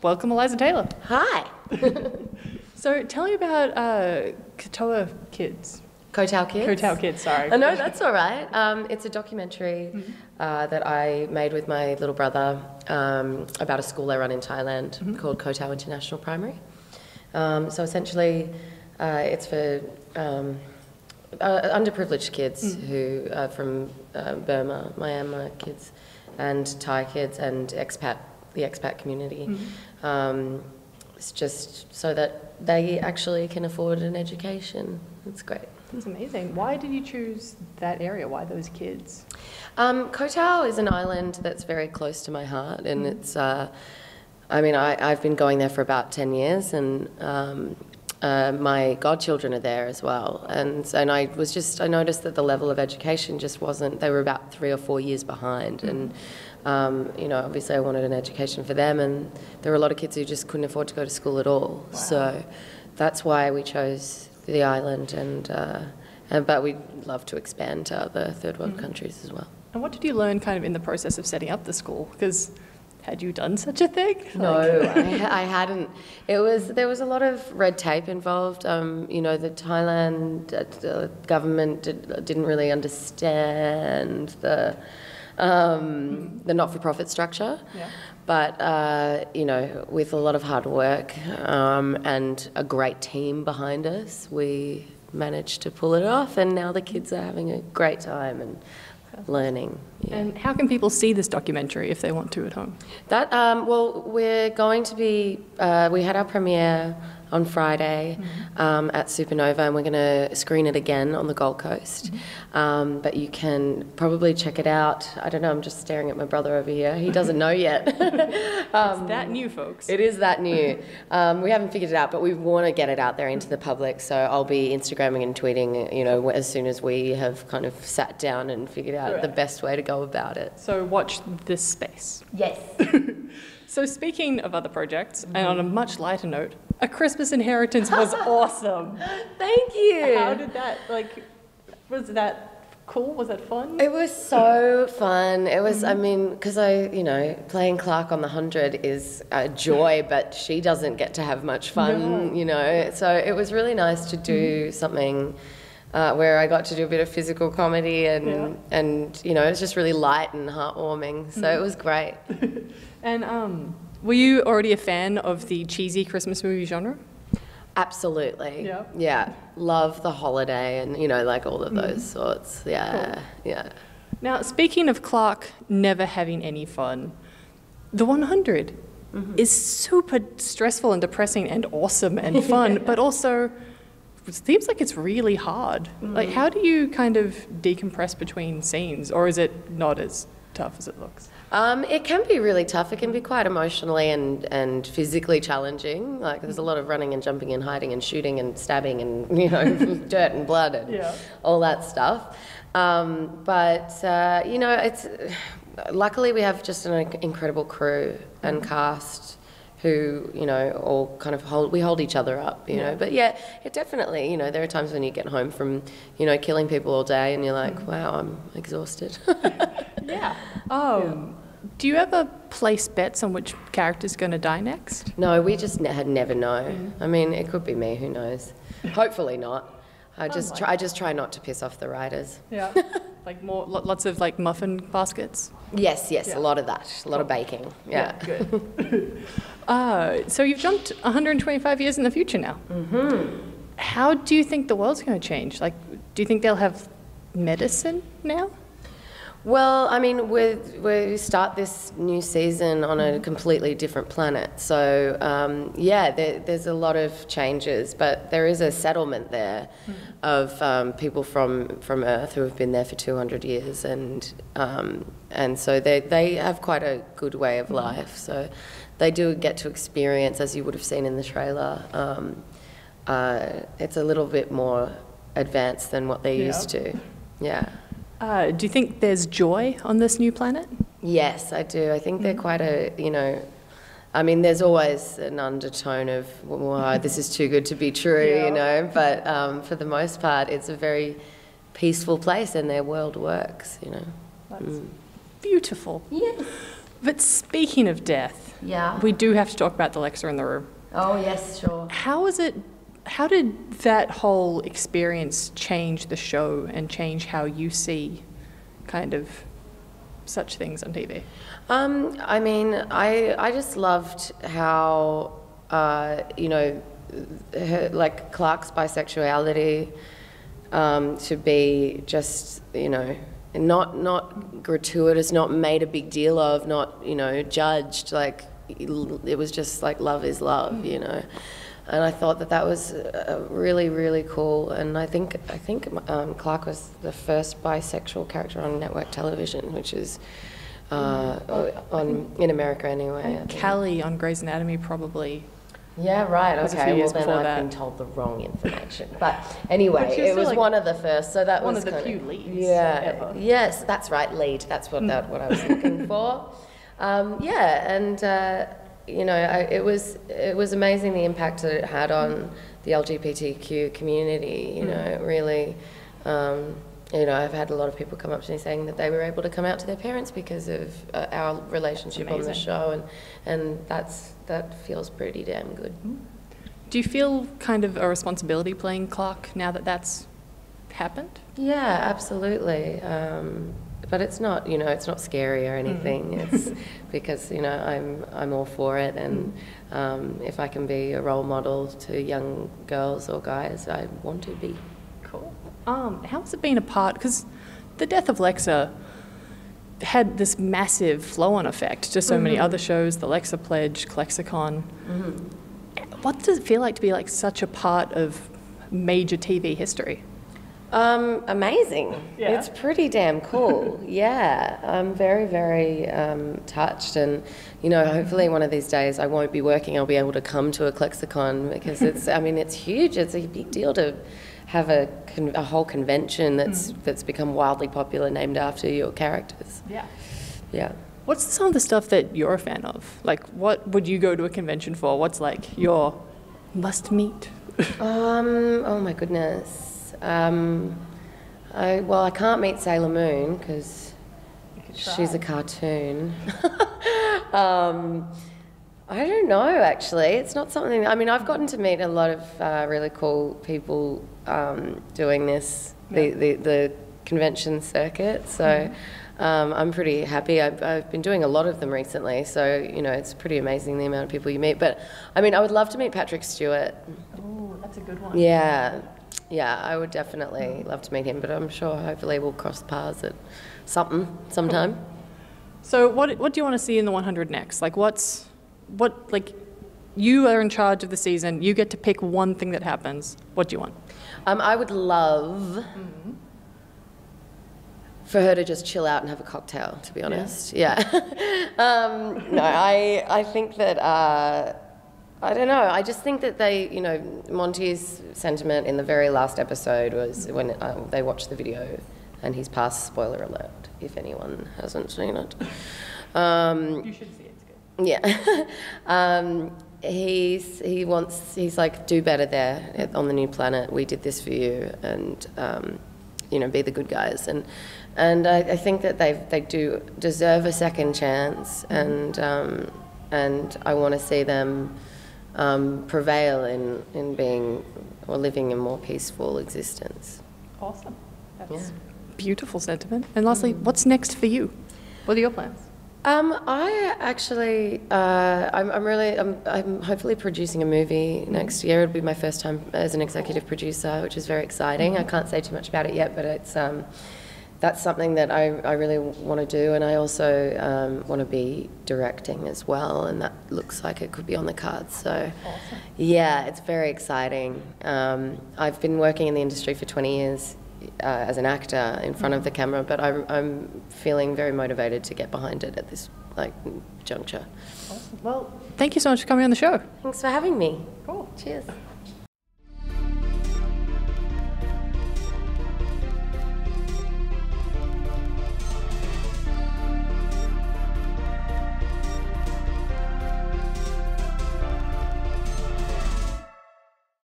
Welcome, Eliza Taylor. Hi. So tell me about Katoa Kids. Kotao Kids? Kotao Kids, sorry. Oh, no, that's all right. It's a documentary that I made with my little brother about a school I run in Thailand called Kotao International Primary. So essentially, it's for underprivileged kids who are from Burma, Myanmar kids, and Thai kids, and the expat community. It's just so that they actually can afford an education. It's great. That's amazing. Why did you choose that area? Why those kids? Kotao is an island that's very close to my heart, and it's, I've been going there for about 10 years, and my godchildren are there as well. And I noticed that the level of education just wasn't, they were about 3 or 4 years behind. And, obviously I wanted an education for them, and there were a lot of kids who just couldn't afford to go to school at all. Wow. So that's why we chose the island, but we'd love to expand to other third world countries as well. And what did you learn kind of in the process of setting up the school? Because had you done such a thing? No, I hadn't. There was a lot of red tape involved. The Thailand government didn't really understand the not-for-profit structure. Yeah. But, with a lot of hard work and a great team behind us, we managed to pull it off, and now the kids are having a great time and learning. Yeah. And how can people see this documentary if they want to at home? We're going to be, we had our premiere on Friday at Supanova, and we're going to screen it again on the Gold Coast. But you can probably check it out. I don't know, I'm just staring at my brother over here. He doesn't know yet. It's that new, folks. It is that new. We haven't figured it out, but we want to get it out there into the public. So I'll be Instagramming and tweeting, as soon as we have kind of sat down and figured out the best way to go about it. So watch this space. Yes. So speaking of other projects, and on a much lighter note, A Christmas Inheritance was awesome. Thank you. How did that, was that cool? Was that fun? It was so fun. It was, because playing Clarke on the 100 is a joy, but she doesn't get to have much fun, So it was really nice to do something where I got to do a bit of physical comedy and it was just really light and heartwarming. So it was great. And were you already a fan of the cheesy Christmas movie genre? Absolutely. Yeah. Yeah. Love the holiday and, all of those sorts. Yeah. Cool. Yeah. Now, speaking of Clarke never having any fun, the 100 is super stressful and depressing and awesome and fun, but also it seems like it's really hard. How do you kind of decompress between scenes, or is it not as tough as it looks? It can be really tough. It can be quite emotionally and physically challenging. There's a lot of running and jumping and hiding and shooting and stabbing and, dirt and blood and all that stuff. It's luckily we have just an incredible crew and cast who, all kind of hold each other up, But it definitely, there are times when you get home from, killing people all day and you're like, wow, I'm exhausted. Yeah. Do you ever place bets on which character's going to die next? No, we just never know. I mean, it could be me, who knows? Hopefully not. I just try not to piss off the writers. Yeah. Lots of muffin baskets? Yes, a lot of that. A lot of baking. Yeah. Good. So you've jumped 125 years in the future now. How do you think the world's going to change? Do you think they'll have medicine now? Well, we start this new season on a completely different planet. So, there's a lot of changes, but there is a settlement there of people from Earth who have been there for 200 years, and so they have quite a good way of life. So they do get to experience, as you would have seen in the trailer, it's a little bit more advanced than what they're used to. Yeah. Do you think there's joy on this new planet? Yes, I do. I think they're quite there's always an undertone of, wow, this is too good to be true, but for the most part, it's a very peaceful place and their world works, That's beautiful. Yes. But speaking of death, Yeah. we do have to talk about the Lexa in the room. Oh, yes, sure. How did that whole experience change the show and change how you see kind of such things on TV? I mean, I just loved how, like Clarke's bisexuality to be just, not gratuitous, not made a big deal of, not, judged. Like, it was just like love is love, And I thought that was really, really cool. And I think Clarke was the first bisexual character on network television, which is in America anyway. Callie on Grey's Anatomy probably. Yeah, right. Was a few Okay, years well then before I've that. been told the wrong information. But anyway, But she was it still, was like, one of the first, so that one was of the kind few leads Yeah, ever. yes, that's right, lead. That's what I was looking for. It was amazing the impact that it had on the LGBTQ community. Really. I've had a lot of people come up to me saying that they were able to come out to their parents because of our relationship on the show, and that feels pretty damn good. Do you feel kind of a responsibility playing Clarke now that that's happened? Yeah, absolutely. But it's not, it's not scary or anything. It's because, I'm all for it, and if I can be a role model to young girls or guys, I want to be. Cool. How's it been a part? Because the death of Lexa had this massive flow-on effect to so many other shows, the Lexa Pledge, Clexicon. What does it feel like to be like such a part of major TV history? Amazing. Yeah. It's pretty damn cool. Yeah, I'm very, very touched, and hopefully one of these days I won't be working. I'll be able to come to a Clexicon because it's huge. It's a big deal to have a whole convention that's become wildly popular, named after your characters. Yeah. Yeah. What's some of the stuff that you're a fan of? Like, what would you go to a convention for? What's like your must meet? Oh my goodness. I can't meet Sailor Moon because she's a cartoon. I don't know, actually. It's not something. I mean, I've gotten to meet a lot of really cool people doing this, the convention circuit. So I'm pretty happy. I've been doing a lot of them recently. So it's pretty amazing the amount of people you meet. But I mean, I would love to meet Patrick Stewart. Oh, that's a good one. Yeah, I would definitely love to meet him. But I'm sure, hopefully, we'll cross paths at sometime. Cool. So what do you want to see in the 100 next? Like you are in charge of the season. You get to pick one thing that happens. What do you want? I would love for her to just chill out and have a cocktail, to be honest. Yeah. No, I think that, I don't know, I just think that Monty's sentiment in the very last episode was when they watched the video, and he's passed spoiler alert, if anyone hasn't seen it. You should see it. It's good. Yeah. He's like, do better there on the new planet. We did this for you, and be the good guys. And I think that they do deserve a second chance, and I want to see them prevail in being or living a more peaceful existence. Awesome. That's beautiful sentiment. And lastly, what's next for you? What are your plans? I actually, I'm hopefully producing a movie next year. It'll be my first time as an executive producer, which is very exciting. I can't say too much about it yet, but it's that's something that I really want to do, and I also want to be directing as well, and that looks like it could be on the cards. So, awesome. Yeah, it's very exciting. I've been working in the industry for 20 years. As an actor in front of the camera, but I'm feeling very motivated to get behind it at this juncture. Awesome. Well, thank you so much for coming on the show. Thanks for having me. Cool. Cheers.